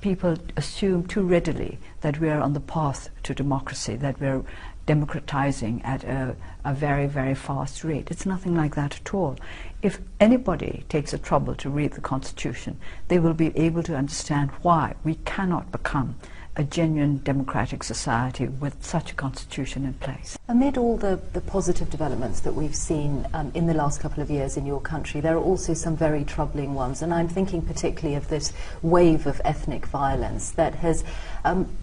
people assume too readily that we are on the path to democracy, that we're democratizing at a very, very fast rate. It's nothing like that at all. If anybody takes the trouble to read the Constitution, they will be able to understand why we cannot become a genuine democratic society with such a constitution in place. Amid all the positive developments that we've seen in the last couple of years in your country, there are also some very troubling ones, and I'm thinking particularly of this wave of ethnic violence that has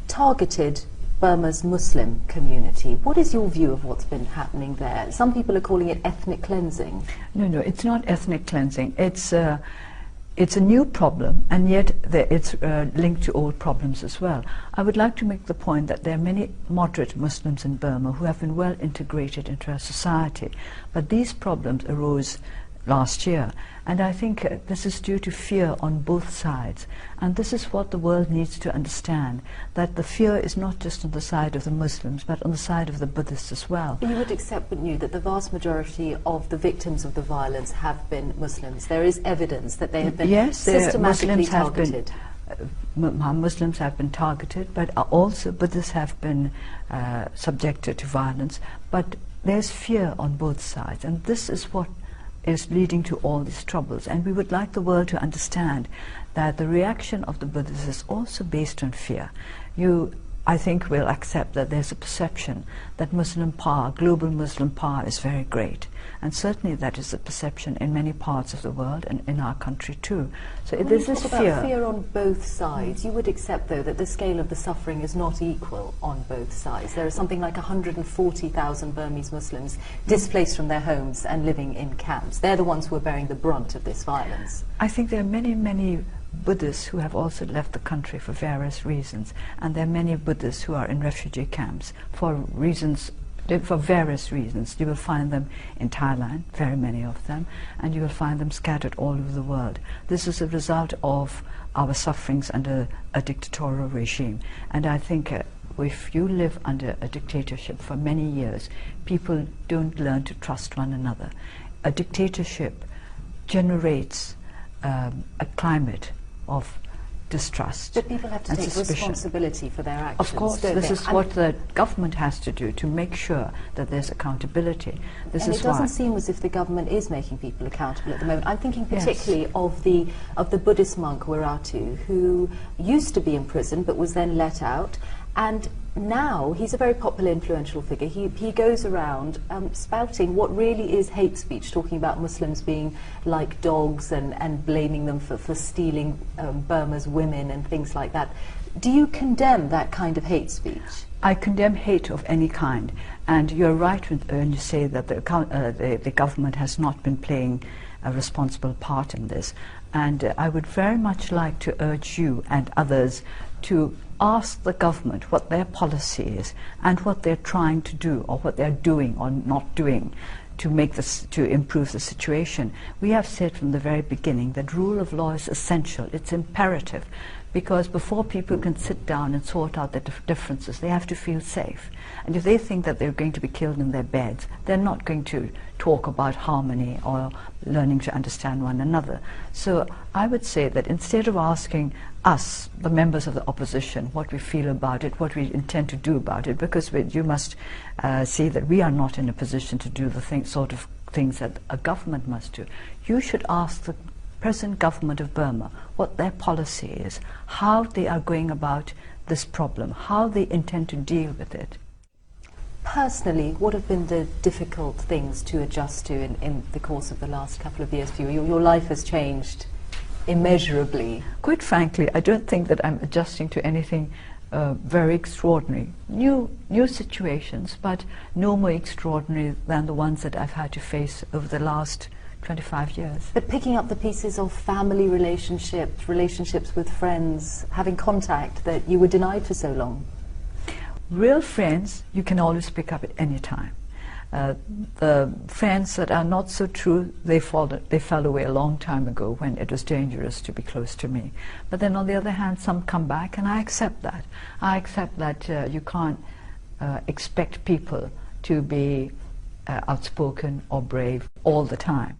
targeted Burma's Muslim community. What is your view of what's been happening there? Some people are calling it ethnic cleansing. No, it's not ethnic cleansing. It's a new problem, and yet it's linked to old problems as well. I would like to make the point that there are many moderate Muslims in Burma who have been well integrated into our society, but these problems arose last year, and I think this is due to fear on both sides, and this is what the world needs to understand, that the fear is not just on the side of the Muslims but on the side of the Buddhists as well. You would accept, wouldn't you, that the vast majority of the victims of the violence have been Muslims? There is evidence that they have been systematically targeted. Muslims have been targeted, but also Buddhists have been subjected to violence, but there's fear on both sides, and this is what is leading to all these troubles. And we would like the world to understand that the reaction of the Buddhists is also based on fear. I think will accept that there's a perception that Muslim power, global Muslim power, is very great. And certainly that is the perception in many parts of the world and in our country too. So this is fear on both sides. You would accept, though, that the scale of the suffering is not equal on both sides. There are something like 140,000 Burmese Muslims displaced from their homes and living in camps. They're the ones who are bearing the brunt of this violence. I think there are many, many Buddhists who have also left the country for various reasons, and there are many Buddhists who are in refugee camps for various reasons. You will find them in Thailand, very many of them, and you will find them scattered all over the world. This is a result of our sufferings under a dictatorial regime, and I think if you live under a dictatorship for many years, people don't learn to trust one another. A dictatorship generates a climate of distrust. But people have to take responsibility for their actions. Of course, this is what the government has to do, to make sure that there's accountability. And it doesn't seem as if the government is making people accountable at the moment. I'm thinking particularly of the Buddhist monk Wiratu, who used to be in prison but was then let out, and now he's a very popular, influential figure. He goes around spouting what really is hate speech, talking about Muslims being like dogs and blaming them for stealing Burma's women and things like that. Do you condemn that kind of hate speech? I condemn hate of any kind, and you're right when you say that the government has not been playing a responsible part in this. And I would very much like to urge you and others to ask the government what their policy is and what they're trying to do, or what they're doing or not doing to improve the situation. We have said from the very beginning that rule of law is essential, it's imperative, because before people can sit down and sort out their differences, they have to feel safe. And if they think that they're going to be killed in their beds, they're not going to talk about harmony or learning to understand one another. So I would say that instead of asking us, the members of the opposition, what we feel about it, what we intend to do about it, because you must see that we are not in a position to do the sort of things that a government must do. You should ask the present government of Burma what their policy is, how they are going about this problem, how they intend to deal with it. Personally, what have been the difficult things to adjust to in the course of the last couple of years for you? Your life has changed immeasurably. Quite frankly, I don't think that I'm adjusting to anything very extraordinary. New situations, but no more extraordinary than the ones that I've had to face over the last 25 years. But picking up the pieces of family relationships with friends, having contact that you were denied for so long. Real friends you can always pick up at any time. The friends that are not so true, they fell away a long time ago when it was dangerous to be close to me. But then on the other hand, some come back, and I accept that. I accept that you can't expect people to be outspoken or brave all the time.